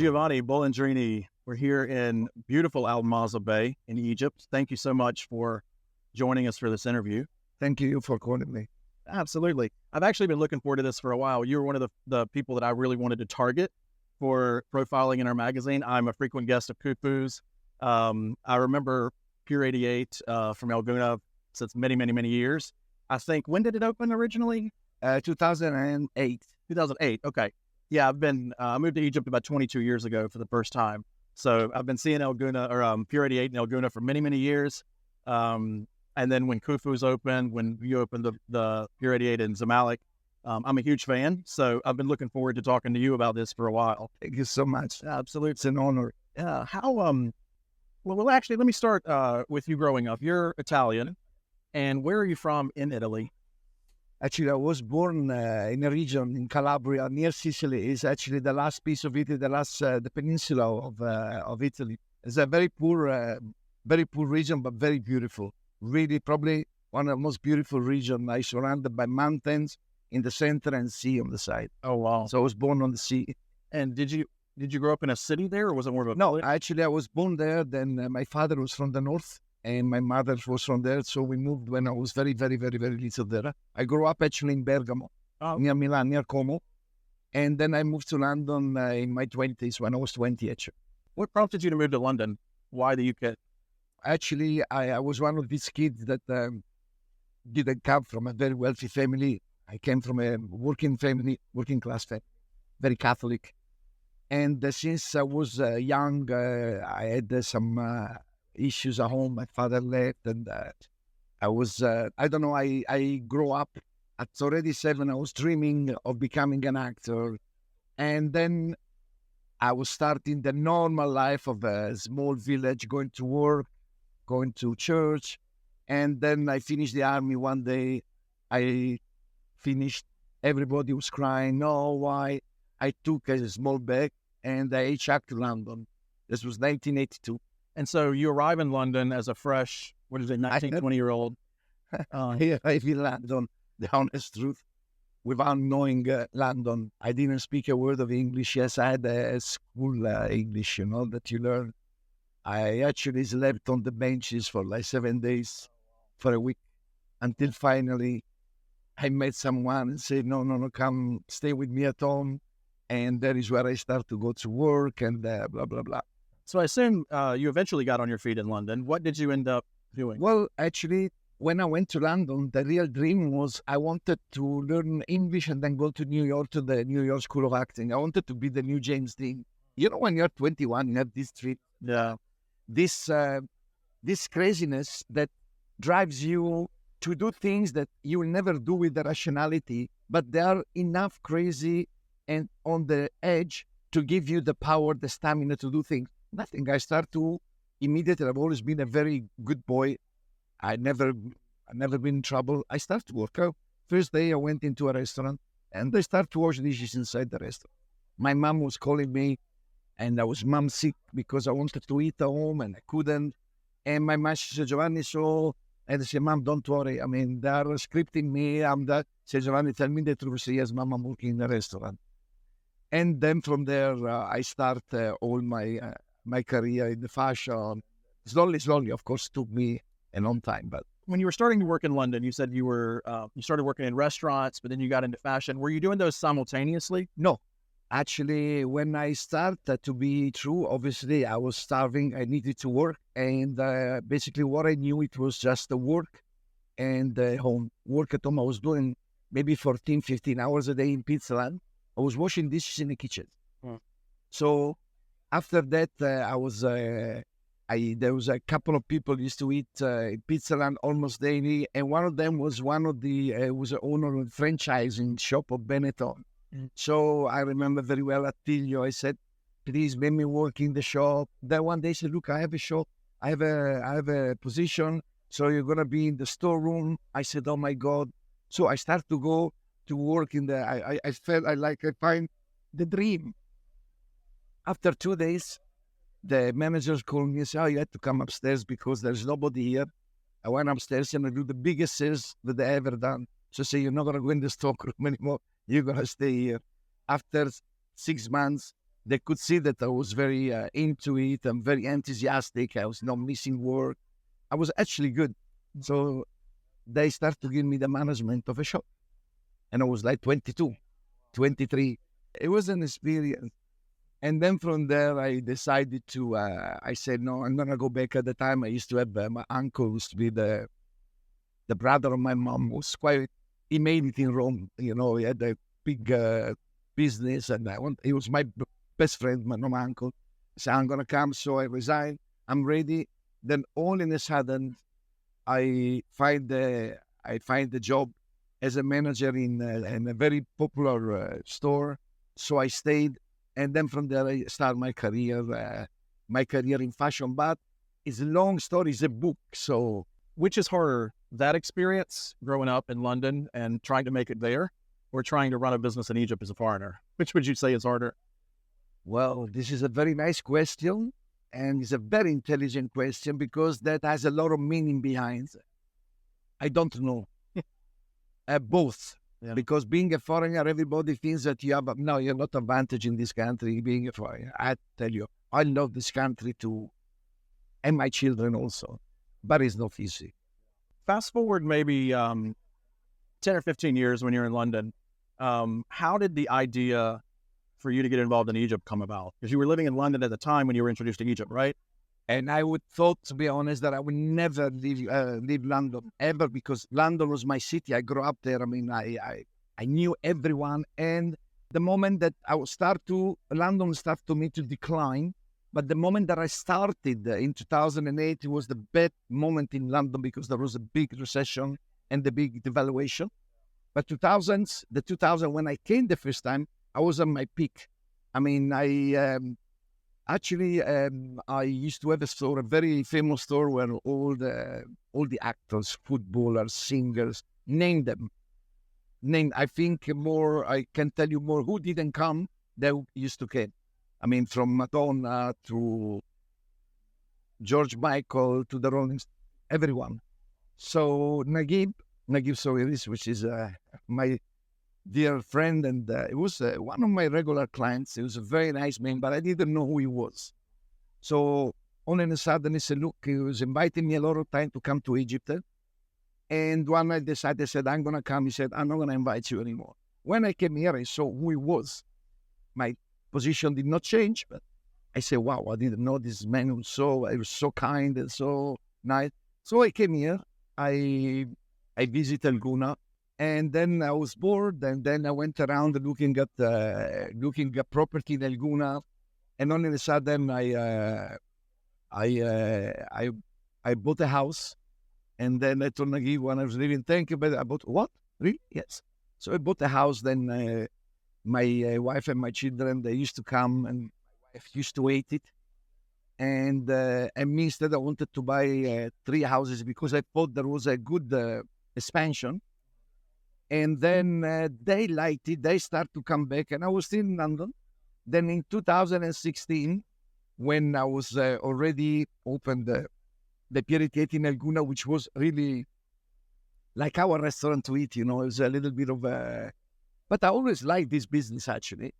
Giovanni Bolandrini. We're here in beautiful Almaza Bay in Egypt. Thank you so much for joining us for this interview. Thank you for calling me. Absolutely. I've actually been looking forward to this for a while. You were one of the people that I really wanted to target for profiling in our magazine. I'm a frequent guest of Khufu's. I remember Pier88 from El Gouna since many, many, many years. I think, when did it open originally? 2008. 2008. Okay. Yeah, I moved to Egypt about 22 years ago for the first time. So I've been seeing El Gouna or Pier88 and El Gouna for many, many years. And then when Khufu's opened, when you opened the Pier88 in Zamalek, I'm a huge fan. So I've been looking forward to talking to you about this for a while. Thank you so much. Absolutely. It's an honor. Yeah. Well, actually, let me start with you growing up. You're Italian. And where are you from in Italy? Actually, I was born in a region in Calabria near Sicily. It's actually the last piece of Italy, the peninsula of Italy. It's a very poor region, but very beautiful. Really, probably one of the most beautiful regions. I surrounded by mountains in the center and sea on the side. Oh, wow. So I was born on the sea. And did you grow up in a city there, or was it more of a... No, actually, I was born there. Then my father was from the north, and my mother was from there. So we moved when I was very, very, very, very little there. I grew up actually in Bergamo, near Milan, near Como. And then I moved to London in my 20s, when I was 20, actually. What prompted you to move to London? Why the UK? Actually, I was one of these kids that didn't come from a very wealthy family. I came from a working class family, very Catholic. And since I was young, I had some issues at home. My father left, and I grew up at already 7. I was dreaming of becoming an actor. And then I was starting the normal life of a small village, going to work, going to church. And then I finished the army one day. I finished, everybody was crying, no, why? I took a small bag and I hitchhiked to London. This was 1982. And so you arrive in London as a fresh, 20-year-old. Here I in London, the honest truth, without knowing London. I didn't speak a word of English. Yes, I had a school English, that you learn. I actually slept on the benches for like 7 days, for a week, until finally I met someone and said, no, come stay with me at home. And that is where I start to go to work and blah, blah, blah. So I assume you eventually got on your feet in London. What did you end up doing? Well, actually, when I went to London, the real dream was I wanted to learn English and then go to New York, to the New York School of Acting. I wanted to be the new James Dean. When you're 21, you have this dream. Yeah. This craziness that drives you to do things that you will never do with the rationality, but they are enough crazy and on the edge to give you the power, the stamina to do things. Nothing. I start to immediately. I've always been a very good boy. I never been in trouble. I start to work out. First day I went into a restaurant and I start to wash dishes inside the restaurant. My mom was calling me, and I was mom sick because I wanted to eat at home and I couldn't. And my mom, she said, Giovanni, and I said, Mom, don't worry. I mean, they are scripting me. I'm that. She said, Giovanni, tell me the truth. I said, yes, Mom, I'm working in the restaurant. And then from there, I start all my career in the fashion. Slowly, of course, took me a long time. But when you were starting to work in London, you said you started working in restaurants, but then you got into fashion. Were you doing those simultaneously? No. Actually, when I started to be true, obviously, I was starving. I needed to work. And basically, what I knew, it was just the work and home. Work at home, I was doing maybe 14, 15 hours a day in Pizzaland. I was washing dishes in the kitchen. So after that, there was a couple of people used to eat in Pizzaland almost daily. And one of them was was the owner of a franchising shop of Benetton. So I remember very well Attilio. I said, please let me work in the shop. Then one day he said, look, I have a shop. I have a position. So you're going to be in the storeroom. I said, oh my God. So I start to go to work in I felt I find the dream. After 2 days, the managers called me and said, oh, you had to come upstairs because there's nobody here. I went upstairs and I do the biggest sales that they ever done. So I say, you're not going to go in the stockroom anymore. You're going to stay here. After 6 months, They could see that I was very into it. I'm very enthusiastic. I was not missing work. I was actually good. So they started to give me the management of a shop. And I was like 22, 23. It was an experience. And then from there, I decided to, I said, no, I'm going to go back. At the time, I used to have, my uncle used to be the brother of my mom, was quite, he made it in Rome. You know, he had a big business, and he was my best friend, my uncle. I said, I'm going to come. So I resigned. I'm ready. Then all in a sudden, I find the job as a manager in a very popular store. So I stayed, and then from there I started my career in fashion. But it's a long story. It's a book. So which is harder, that experience growing up in London and trying to make it there, or trying to run a business in Egypt as a foreigner? Which would you say is harder? Well, this is a very nice question, and it's a very intelligent question because that has a lot of meaning behind. I don't know. Both. Yeah. Because being a foreigner, everybody thinks that you have, no, you're not advantage in this country being a foreigner. I tell you, I love this country too, and my children also, but it's not easy. Fast forward maybe 10 or 15 years when you're in London. How did the idea for you to get involved in Egypt come about? Because you were living in London at the time when you were introduced to Egypt, right? And I would thought, to be honest, that I would never leave London ever, because London was my city. I grew up there. I mean, I knew everyone. And the moment that London started to me to decline. But the moment that I started in 2008, it was the bad moment in London because there was a big recession and the big devaluation. But the 2000 when I came the first time, I was on my peak. I mean, I used to have a store, a very famous store where all the actors, footballers, singers, name them. I think more, I can tell you more who didn't come, they used to come. I mean, from Madonna to George Michael to the Rolling Stones, everyone. So Naguib Sawiris, which is my dear friend, and it was one of my regular clients. He was a very nice man, but I didn't know who he was. So all of a sudden, he said, look, he was inviting me a lot of time to come to Egypt. And one night I said, I'm going to come. He said, I'm not going to invite you anymore. When I came here, I saw who he was. My position did not change, but I said, wow, I didn't know this man was so kind and so nice. So I came here. I visited Guna. And then I was bored, and then I went around looking at property in El Guna, and all of a sudden I bought a house, and then I told Nagui when I was leaving, thank you, but I bought what? Really? Yes. So I bought a house. Then my wife and my children, they used to come, and my wife used to hate it, and me instead I wanted to buy 3 houses because I thought there was a good expansion. And then they liked it. They start to come back, and I was still in London. Then in 2016, when I was already opened the Pier88 in Elguna, which was really like our restaurant to eat, you know, it was a little bit of a... But I always liked this business, actually.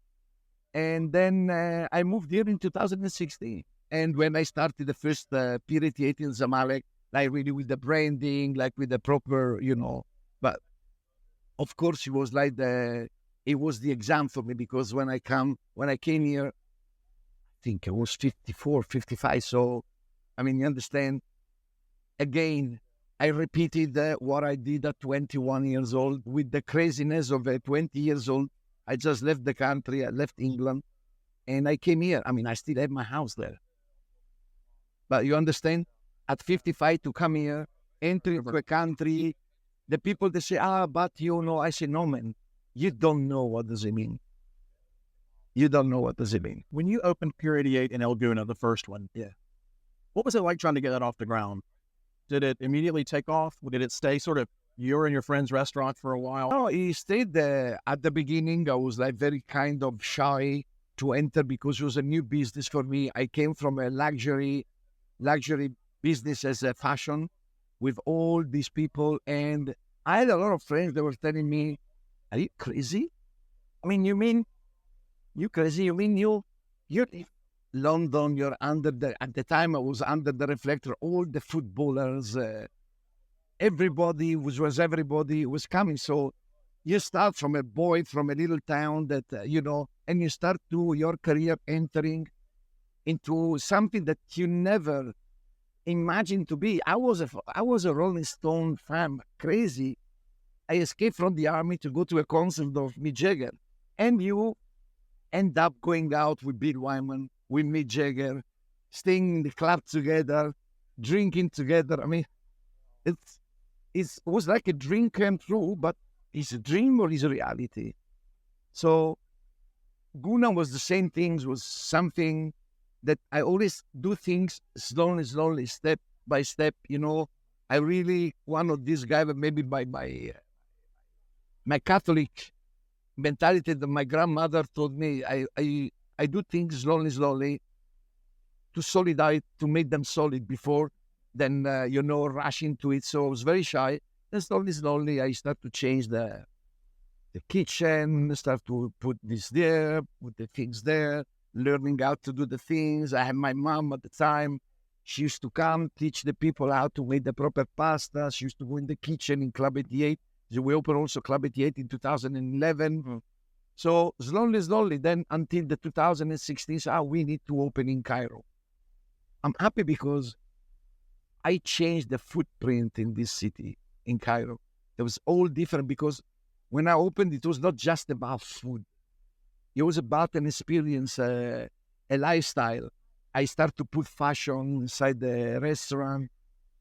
And then I moved here in 2016. And when I started the first Pier88 in Zamalek, like really with the branding, like with the proper, you know, but of course, it was the exam for me, because when I came here, I think I was 54, 55. So, I mean, you understand, again, I repeated what I did at 21 years old with the craziness of 20 years old. I just left the country. I left England and I came here. I mean, I still have my house there. But you understand, at 55 to come here, enter into a country, the people, they say, but you know, I say, no, man, you don't know what does it mean. You don't know what does it mean. When you opened Pier88 in El Guna, the first one, Yeah. what was it like trying to get that off the ground? Did it immediately take off? Did it stay sort of you and your friend's restaurant for a while? No, it stayed there. At the beginning, I was like very kind of shy to enter because it was a new business for me. I came from a luxury business as a fashion with all these people. And I had a lot of friends that were telling me, are you crazy? I mean, you crazy? You mean you you leave London, you're at the time I was under the reflector, all the footballers, everybody was coming. So you start from a boy from a little town that, and you start your career entering into something that you never imagined to be. I was a Rolling Stone fan, crazy. I escaped from the army to go to a concert of Mick Jagger, and you end up going out with Bill Wyman, with Mick Jagger, staying in the club together, drinking together. I mean, it was like a dream came true, but is a dream or is a reality? So Guna was the same thing, was something that I always do things slowly, step by step. I really one of these guys, but maybe by my Catholic mentality that my grandmother told me, I do things slowly to solidify, to make them solid before then, rush into it. So I was very shy. Then slowly, I start to change the kitchen, start to put this there, put the things there, learning how to do the things. I had my mom at the time. She used to come, teach the people how to make the proper pasta. She used to go in the kitchen in Club 88. So we opened also Club 88 in 2011. Mm-hmm. So slowly, then until the 2016, we need to open in Cairo. I'm happy because I changed the footprint in this city, in Cairo. It was all different because when I opened, it was not just about food. It was about an experience, a lifestyle. I started to put fashion inside the restaurant,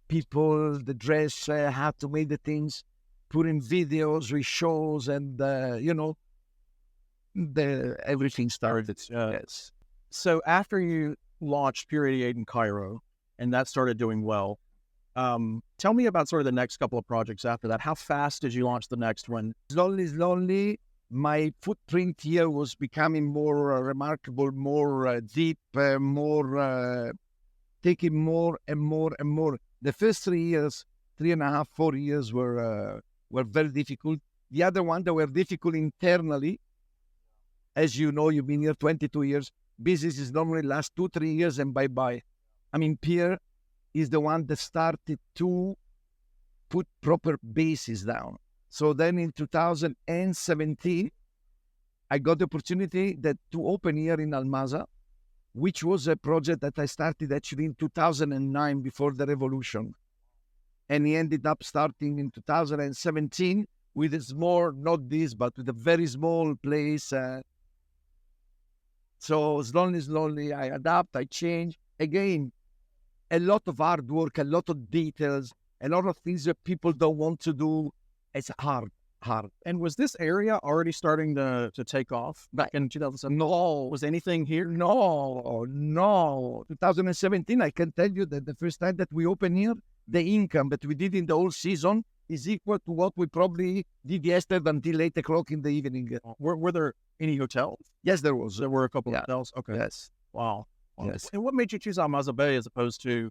people, the dress, how to make the things, put in videos, with shows, and, everything started. Yes. So after you launched Pier 88 in Cairo, and that started doing well, tell me about sort of the next couple of projects after that. How fast did you launch the next one? Slowly, my footprint here was becoming more remarkable, more deep, more taking more and more. The first 3 years, 3.5, 4 years were very difficult. The other one that were difficult internally, as you know, you've been here 22 years. Businesses normally last 2-3 years and bye-bye. I mean, Pier is the one that started to put proper bases down. So then in 2017, I got the opportunity to open here in Almaza, which was a project that I started actually in 2009 before the revolution. And he ended up starting in 2017 with a small, not this, but with a very small place. So slowly, I adapt, I change. Again, a lot of hard work, a lot of details, a lot of things that people don't want to do. It's hard. And was this area already starting to take off back in 2007? No. Was anything here? No. 2017, I can tell you that the first time that we opened here, the income that we did in the whole season is equal to what we probably did yesterday until 8 o'clock in the evening. Were there any hotels? Yes, there was. There were a couple of hotels? Okay. Yes. Wow. Yes. And what made you choose Almaza Bay as opposed to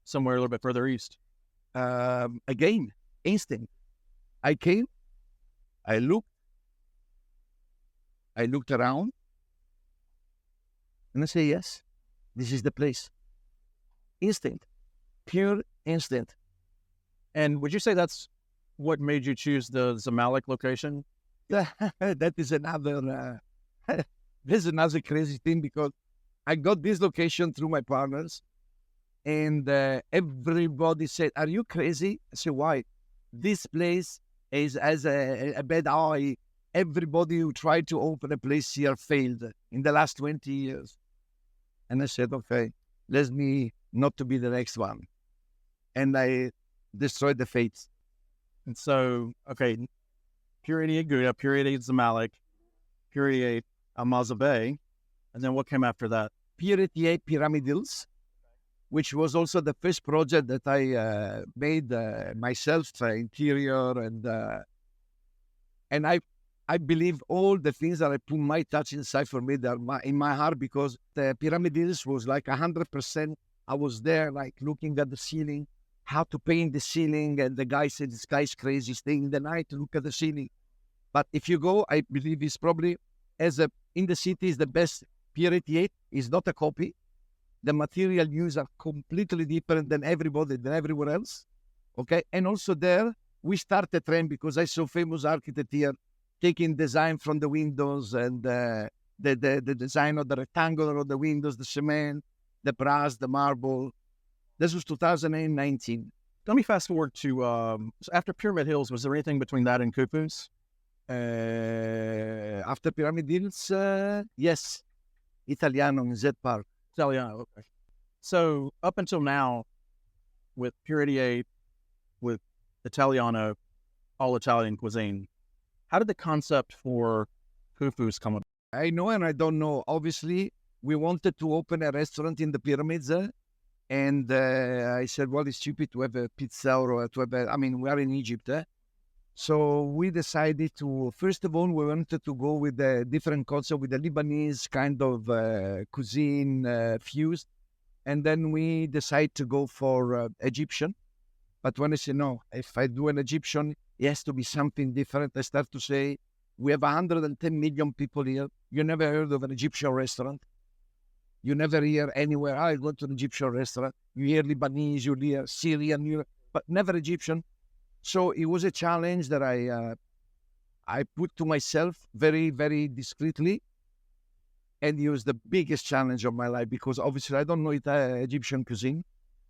somewhere a little bit further east? Again, instinct. I came, I looked around, and I say, yes, this is the place. Instinct. Pure instinct. And would you say that's what made you choose the Zamalek location? That is another, there's another crazy thing because I got this location through my partners, and everybody said, are you crazy? I said, why? This place has a bad eye. Everybody who tried to open a place here failed in the last 20 years. And I said, okay, let me not to be the next one. And I destroyed the fates. And so, okay, Pier 88 Gouda, Pier 88 Zamalek, Pier 88 Almaza Bay, and then what came after that? Pier 88 Pyramid Hills, which was also the first project that I made myself, interior, and I believe all the things that I put my touch inside for me, they're in my heart, because the Pyramid Hills was like 100%. I was there, like looking at the ceiling, how to paint the ceiling, and the guy said, this guy's crazy, staying in the night to look at the ceiling. But if you go, I believe it's probably, in the city, is the best Pier88 is not a copy. The material used are completely different than everywhere else. Okay, and also there we start a trend because I saw famous architect here taking design from the windows and the design of the rectangular of the windows, the cement, the brass, the marble. This was 2019. Let me fast forward to so after Pyramid Hills. Was there anything between that and Khufu's? After Pyramid Hills, yes, Italiano in Z Park. Italiano, okay. So up until now, with Pier 88, with Italiano, all Italian cuisine, how did the concept for Khufu's come about? I know and I don't know. Obviously, we wanted to open a restaurant in the pyramids, and I said, well, it's stupid to have a pizza or to have we are in Egypt. So we decided to, first of all, we wanted to go with a different concept, with the Lebanese kind of cuisine fused. And then we decided to go for Egyptian. But when I say, no, if I do an Egyptian, it has to be something different. I start to say, we have 110 million people here. You never heard of an Egyptian restaurant. You never hear anywhere, I go to an Egyptian restaurant. You hear Lebanese, you hear Syrian, but never Egyptian. So it was a challenge that I put to myself very, very discreetly. And it was the biggest challenge of my life because obviously I don't know Egyptian cuisine.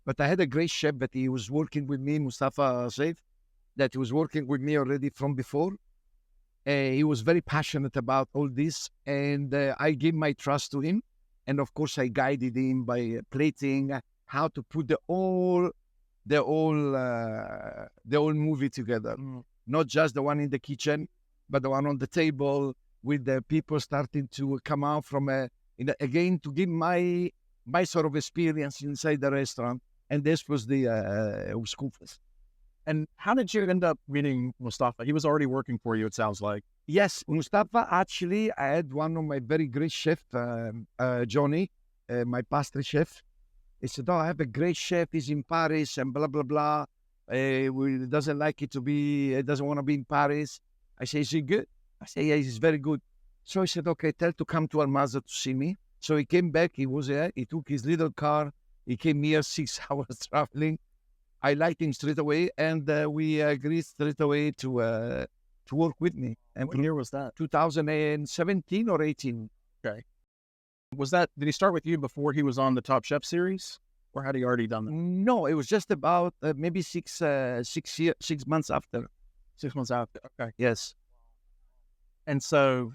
But I had a great chef that he was working with me, Mustafa Saif, that he was working with me already from before. He was very passionate about all this. And I gave my trust to him. And of course, I guided him by plating, how to put the whole movie together. Not just the one in the kitchen, but the one on the table with the people starting to come out from again to give my sort of experience inside the restaurant. And this was the Khufu's. And how did you end up meeting Mustafa? He was already working for you, it sounds like. Yes, Mustafa, actually, I had one of my very great chef, Johnny, my pastry chef. He said, I have a great chef, he's in Paris and blah, blah, blah. He doesn't like it to be, he doesn't want to be in Paris. I say, is he good? I say, yeah, he's very good. So he said, okay, tell to come to Almaza to see me. So he came back, he was there, he took his little car, he came here 6 hours traveling. I liked him straight away, and we agreed straight away to work with me. And what year was that? 2017 or 18. Okay. Did he start with you before he was on the Top Chef series? Or had he already done that? No, it was just about maybe 6 months after. 6 months after, okay. Yes. And so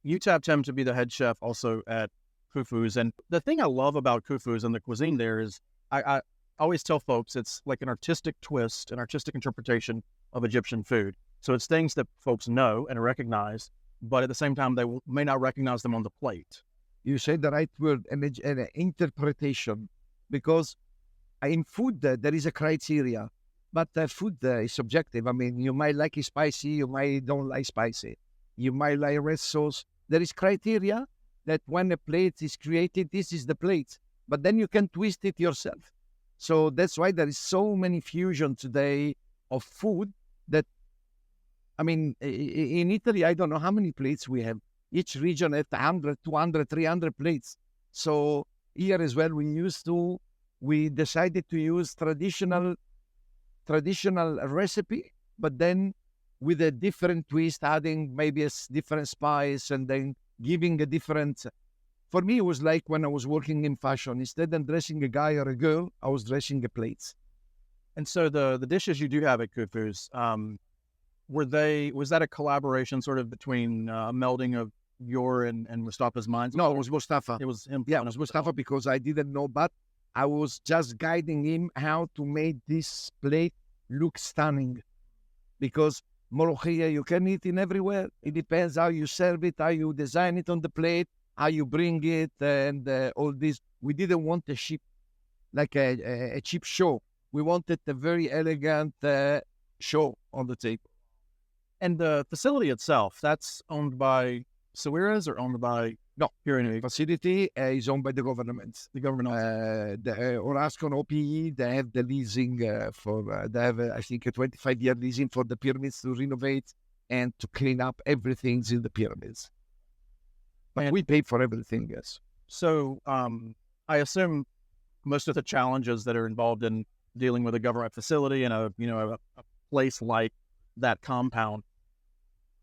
you tapped him to be the head chef also at Khufu's. And the thing I love about Khufu's and the cuisine there is I always tell folks it's like an artistic twist, an artistic interpretation of Egyptian food. So it's things that folks know and recognize, but at the same time, they may not recognize them on the plate. You said the right word, an interpretation, because in food, there is a criteria, but food is subjective. I mean, you might like it spicy, you might don't like spicy. You might like red sauce. There is criteria that when a plate is created, this is the plate, but then you can twist it yourself. So that's why there is so many fusion today of food that, I mean, in Italy, I don't know how many plates we have. Each region has 100, 200, 300 plates. So here as well, we decided to use traditional recipe, but then with a different twist, adding maybe a different spice and then giving a different... For me, it was like when I was working in fashion. Instead of dressing a guy or a girl, I was dressing the plates. And so the dishes you do have at Khufu's, was that a collaboration sort of between a melding of your and Mustafa's minds? No, it was Mustafa. It was him. Yeah, it was Mustafa because I didn't know, but I was just guiding him how to make this plate look stunning. Because Molokhia, you can eat it everywhere. It depends how you serve it, how you design it on the plate, how you bring it, and all this. We didn't want a cheap, like a cheap show. We wanted a very elegant show on the table. And the facility itself, that's owned by Sawiras or owned by... No, Pyramid facility is owned by the government. The government. The Orascon OPE, they have the leasing they have, I think, a 25-year leasing for the pyramids to renovate and to clean up everything in the pyramids. But we pay for everything, yes. So I assume most of the challenges that are involved in dealing with a government facility and a place like that compound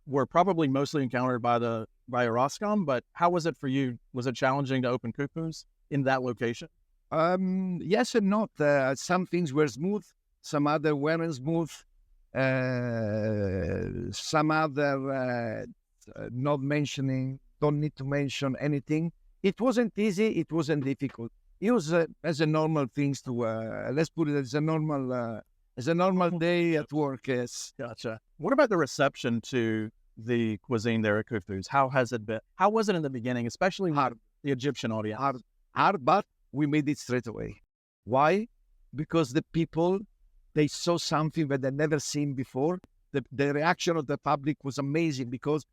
were probably mostly encountered by Roscom. But how was it for you? Was it challenging to open Kufu's in that location? Yes and not. Some things were smooth, some other weren't smooth. Some other not mentioning, don't need to mention anything. It wasn't easy, it wasn't difficult. It was as a normal things to let's put it as a normal day at work. Yes. Gotcha. What about the reception to the cuisine there at Kufu's? How has it been? How was it in the beginning, especially Hard. the Egyptian audience? Hard, but we made it straight away. Why? Because the people, they saw something that they never seen before. The reaction of the public was amazing because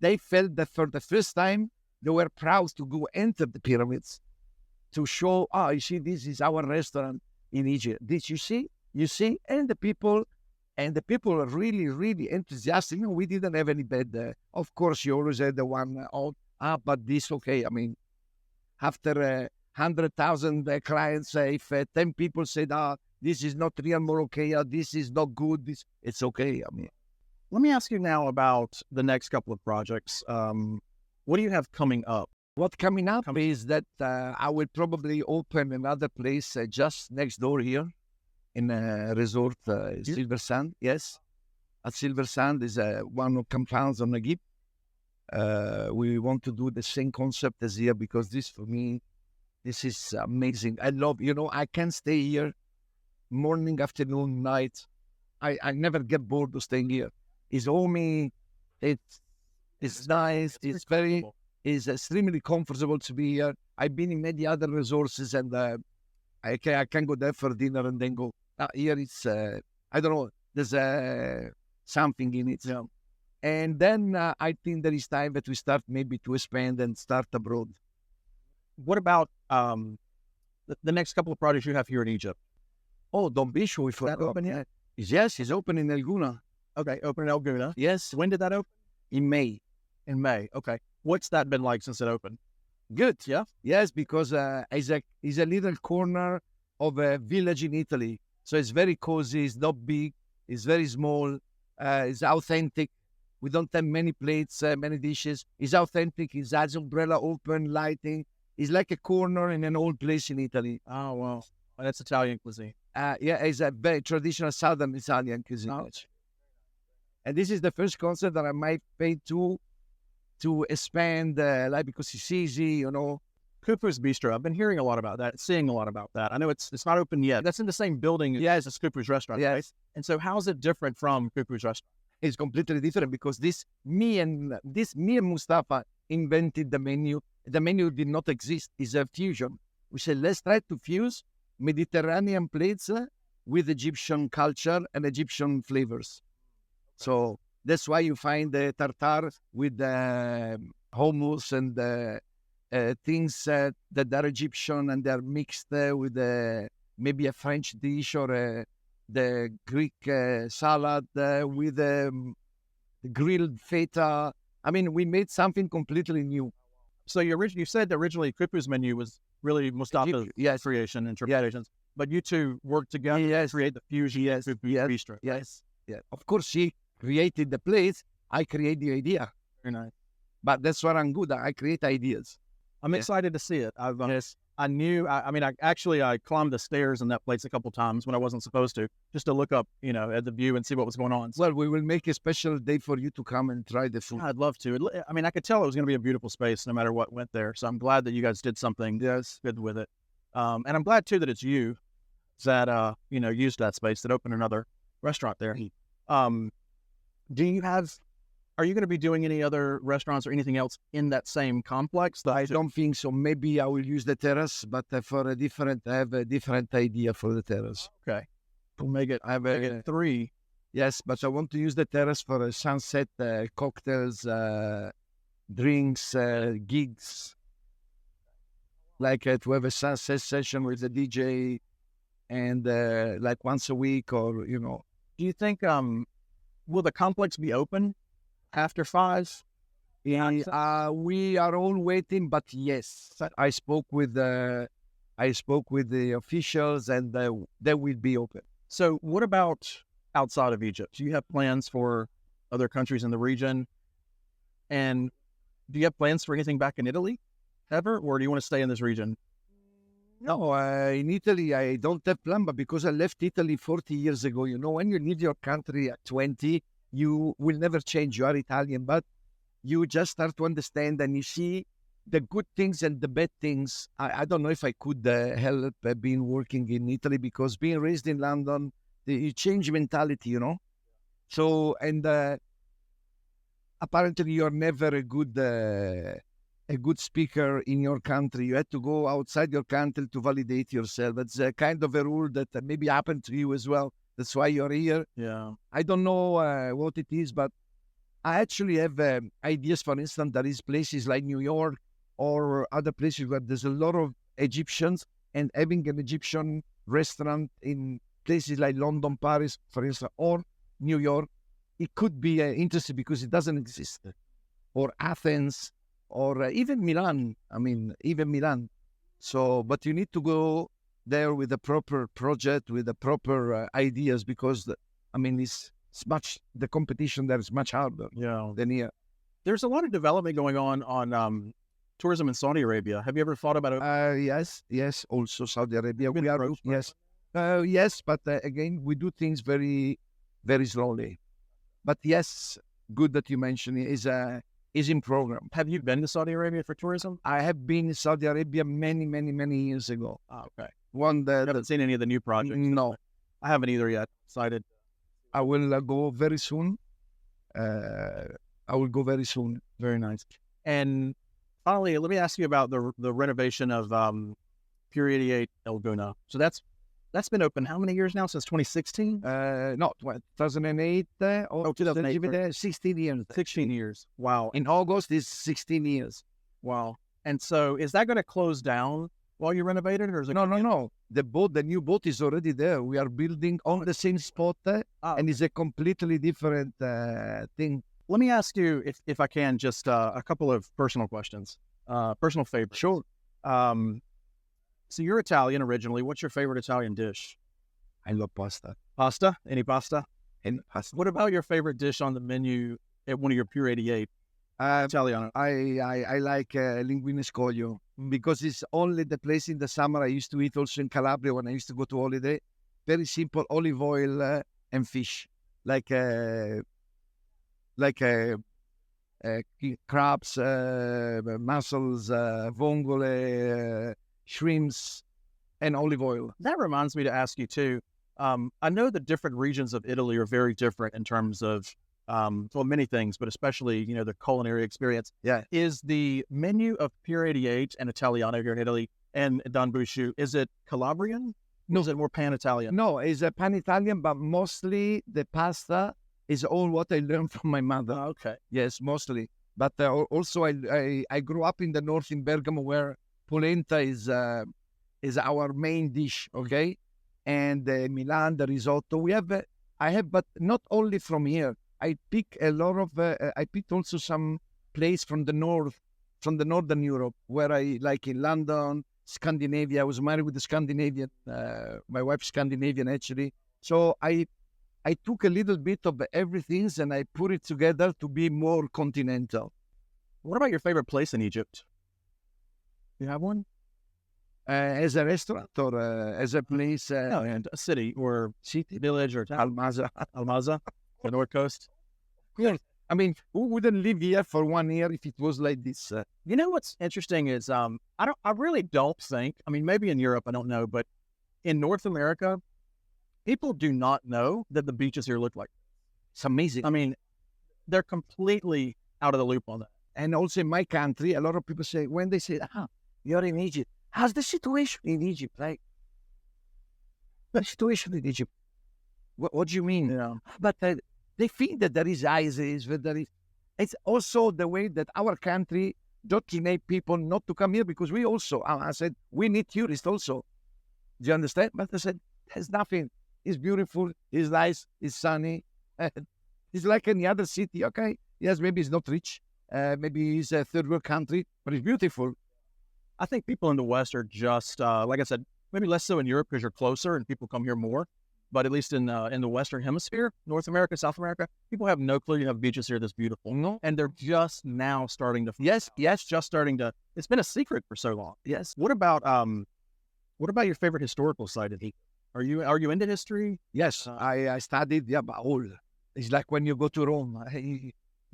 they felt that for the first time, they were proud to go enter the pyramids to show, you see, this is our restaurant in Egypt. Did you see? You see? And the people are really, really enthusiastic. We didn't have any bad. Of course, you always had the one, but this, okay. I mean, after 100,000 clients, if 10 people said, this is not real Moroccan, this is not good, it's okay. I mean, let me ask you now about the next couple of projects. What do you have coming up? What coming up is that I will probably open another place just next door here in a resort, Silver Sand. Yes, at Silver Sand is one of compounds on Agip. We want to do the same concept as here because this, for me, this is amazing. I love, I can stay here morning, afternoon, night. I never get bored of staying here. It's homey. It's nice. It's extremely comfortable to be here. I've been in many other resorts and I can go there for dinner and then go. Here it's, I don't know, there's something in it. Yeah. And then I think there is time that we start maybe to expand and start abroad. What about the next couple of projects you have here in Egypt? Oh, don't be sure. Is that open yet? Yes, it's open in El Guna. Okay, open in El Guna. Yes. When did that open? In May. In May. Okay. What's that been like since it opened? Good. Yeah. Yes, because it's a little corner of a village in Italy. So it's very cozy. It's not big. It's very small. It's authentic. We don't have many plates, many dishes. It's authentic. It has umbrella open, lighting. It's like a corner in an old place in Italy. Oh, wow. Oh, that's Italian cuisine. Yeah, it's a very traditional Southern Italian cuisine. Oh. And this is the first concept that I might pay to expand, because it's easy, Kufu's Bistro. I've been hearing a lot about that, seeing a lot about that. I know it's not open yet. That's in the same building as Kufu's restaurant, yes. Right? And so how's it different from Kufu's restaurant? It's completely different because me and Mustafa invented the menu. The menu did not exist. It's a fusion. We said, let's try to fuse Mediterranean plates with Egyptian culture and Egyptian flavors. So that's why you find the tartare with the hummus and things that are Egyptian and they're mixed with maybe a French dish or the Greek salad with grilled feta. I mean, we made something completely new. So you said originally Kufu's menu was really Mustafa's creation, interpretations, but you two worked together to create the fusion Kufu's Bistro. Yes. Of course, she created the place. I create the idea. Very nice. But that's what I'm good at. I create ideas. I'm excited to see it. I climbed the stairs in that place a couple times when I wasn't supposed to, just to look up, at the view and see what was going on. Well, we will make a special day for you to come and try the food. I'd love to. I could tell it was going to be a beautiful space no matter what went there. So I'm glad that you guys did something good with it. And I'm glad too that it's you that, used that space, that opened another restaurant there. Are you going to be doing any other restaurants or anything else in that same complex? I don't think so. Maybe I will use the terrace, but I have a different idea for the terrace. Okay. We'll make it 3. Yes, but I want to use the terrace for a sunset, cocktails, drinks, gigs. Like to have a sunset session with the DJ and like once a week or, Do you think, will the complex be open after 5? We are all waiting, but yes, I spoke with the officials, and they will be open. So what about outside of Egypt? Do you have plans for other countries in the region? And do you have plans for anything back in Italy ever, or do you want to stay in this region? No, in Italy, I don't have plan, but because I left Italy 40 years ago, when you leave your country at 20, you will never change. You are Italian, but you just start to understand and you see the good things and the bad things. I don't know if I could help being working in Italy, because being raised in London, you change mentality, So, and apparently you're never a good speaker in your country. You had to go outside your country to validate yourself. It's a kind of a rule that maybe happened to you as well. That's why you're here. Yeah. I don't know what it is, but I actually have ideas. For instance, there is places like New York or other places where there's a lot of Egyptians, and having an Egyptian restaurant in places like London, Paris, for instance, or New York, it could be interesting because it doesn't exist. Or Athens, or even Milan. I mean, even Milan. So, but you need to go there with a proper project, with the proper ideas, because, the competition there is much harder than here. There's a lot of development going on tourism in Saudi Arabia. Have you ever thought about it? Yes. Also Saudi Arabia. We are, yes, but again, we do things very, very slowly. But yes, good that you mentioned it. Is in program. Have you been to Saudi Arabia for tourism? I have been in Saudi Arabia many, many, many years ago. Oh, okay. I haven't seen any of the new projects? No. I haven't either yet. Excited. I will go very soon. I will go very soon. Very nice. And finally, let me ask you about the renovation of Pier 88 El Gouna. So that's been open how many years now? Since 2016? No, 2008. 2008. 16 years. 16 years. Wow. In August is 16 years. Wow. And so is that going to close down while you renovate it? Or is it No. The new boat is already there. We are building on the same spot, and it's a completely different thing. Let me ask you, if I can, just a couple of personal questions, personal favorites. Sure. So you're Italian originally. What's your favorite Italian dish? I love pasta. Pasta? Any pasta? And pasta. What about your favorite dish on the menu at one of your Pier 88? Italiano. I like linguine scoglio, because it's only the place in the summer I used to eat also in Calabria when I used to go to holiday. Very simple, olive oil and fish, like crabs, mussels, vongole, shrimps, and olive oil. That reminds me to ask you too. I know the different regions of Italy are very different in terms of many things, but especially the culinary experience. Yeah, is the menu of Pier 88 and Italiano here in Italy and Don Busciu, is it Calabrian? No, is it more pan-Italian? No, it's a pan-Italian, but mostly the pasta is all what I learned from my mother. Oh, okay. Yes, mostly. But also I grew up in the north in Bergamo, where polenta is our main dish, okay? And Milan, the risotto. I have, but not only from here. I pick a lot of, I picked also some place from the north, from the Northern Europe, where I, like in London, Scandinavia. I was married with a Scandinavian, my wife's Scandinavian actually. So I took a little bit of everything and I put it together to be more continental. What about your favorite place in Egypt? You have one? As a restaurant or as a place? No, and a city or city, village or town. Almaza, the North Coast. Yes. I mean, who wouldn't live here for 1 year if it was like this? You know what's interesting is I really don't think. I mean, maybe in Europe, I don't know, but in North America, people do not know that the beaches here look like. It's amazing. I mean, they're completely out of the loop on that. And also in my country, a lot of people say, when they say, you're in Egypt, how's the situation in Egypt? Like, the situation in Egypt, what do you mean? Yeah. But they think that there is ISIS, it's also the way that our country document people not to come here, because we also, I said, we need tourists also. Do you understand? But I said, there's nothing. It's beautiful, it's nice, it's sunny. It's like any other city, okay? Yes, maybe it's not rich, Maybe it's a third world country, but it's beautiful. I think people in the West are just, like I said, maybe less so in Europe because you're closer and people come here more. But at least in the Western Hemisphere, North America, South America, people have no clue you have beaches here that's beautiful. No. And they're just now starting to. Yes, yes. Just starting to. It's been a secret for so long. Yes. What about your favorite historical site in Egypt? Are you into history? Yes, I studied, but all. It's like when you go to Rome.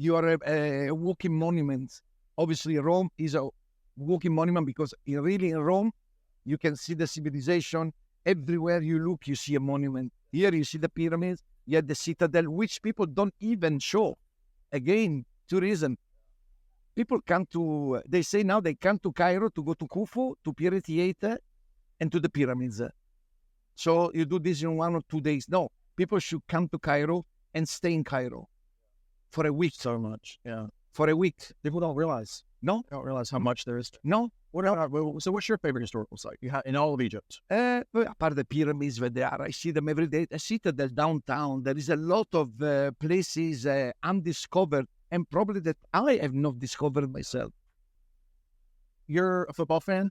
You are a walking monument. Obviously, Rome is a walking monument because in Rome, you can see the civilization. Everywhere you look, you see a monument. Here, you see the pyramids. You have the citadel, which people don't even show. Again, tourism. People come to, they say now they come to Cairo to go to Khufu, to Pier88, and to the pyramids. So you do this in 1 or 2 days. No, people should come to Cairo and stay in Cairo for a week. So much, yeah. For a week. People don't realize. No, They don't realize how much there is. no. So what's your favorite historical site you have in all of Egypt? Apart the pyramids where they are, I see them every day. I see that downtown. There is a lot of places undiscovered, and probably that I have not discovered myself. You're a football fan?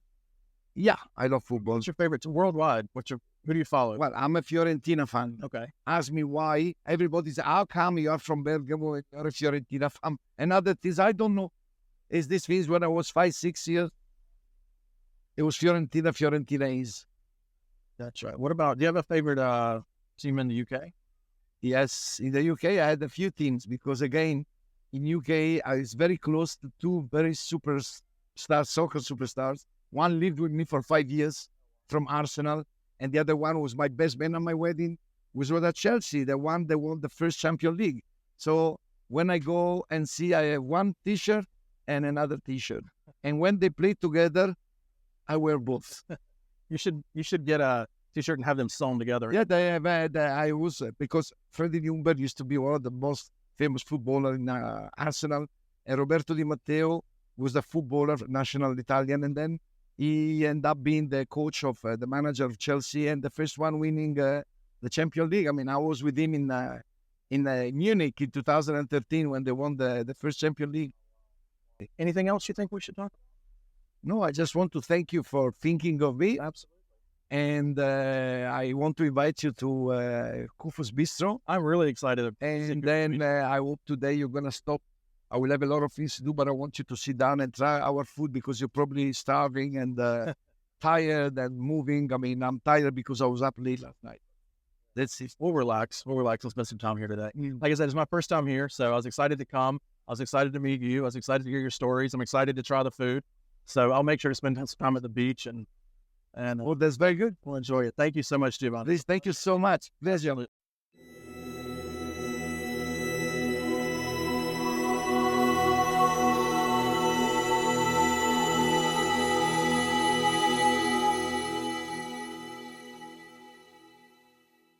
Yeah, I love football. What's your favorite worldwide? Who do you follow? Well, I'm a Fiorentina fan. Okay. Ask me why. Everybody says, how come you are from Bergamo and you're a Fiorentina fan? And other things, I don't know. Is this means when I was 5, 6 years, it was Fiorentina is. That's right. What about, do you have a favorite team in the UK? Yes, in the UK, I had a few teams because, again, in UK, I was very close to two very soccer superstars. One lived with me for 5 years from Arsenal, and the other one was my best man on my wedding, was at Chelsea, the one that won the first Champions League. So when I go and see, I have one T-shirt and another T-shirt. And when they play together, I wear both. You should get a T-shirt and have them sewn together. Yeah, they have had, I was, because Freddie Ljungberg used to be one of the most famous footballers in Arsenal, and Roberto Di Matteo was the footballer, national Italian, and then he ended up being the coach of the manager of Chelsea and the first one winning the Champions League. I mean, I was with him in Munich in 2013 when they won the first Champions League. Anything else you think we should talk about? No, I just want to thank you for thinking of me. Absolutely. And I want to invite you to Khufu's Bistro. I'm really excited. And then I hope today you're going to stop. I will have a lot of things to do, but I want you to sit down and try our food because you're probably starving and tired and moving. I mean, I'm tired because I was up late last night. That's it. We'll relax. We'll spend some time here today. Like I said, it's my first time here, so I was excited to come. I was excited to meet you. I was excited to hear your stories. I'm excited to try the food. So I'll make sure to spend some time at the beach and well, that's very good. we'll enjoy it. Thank you so much, Giovanni. Please, thank you so much. Pleasure.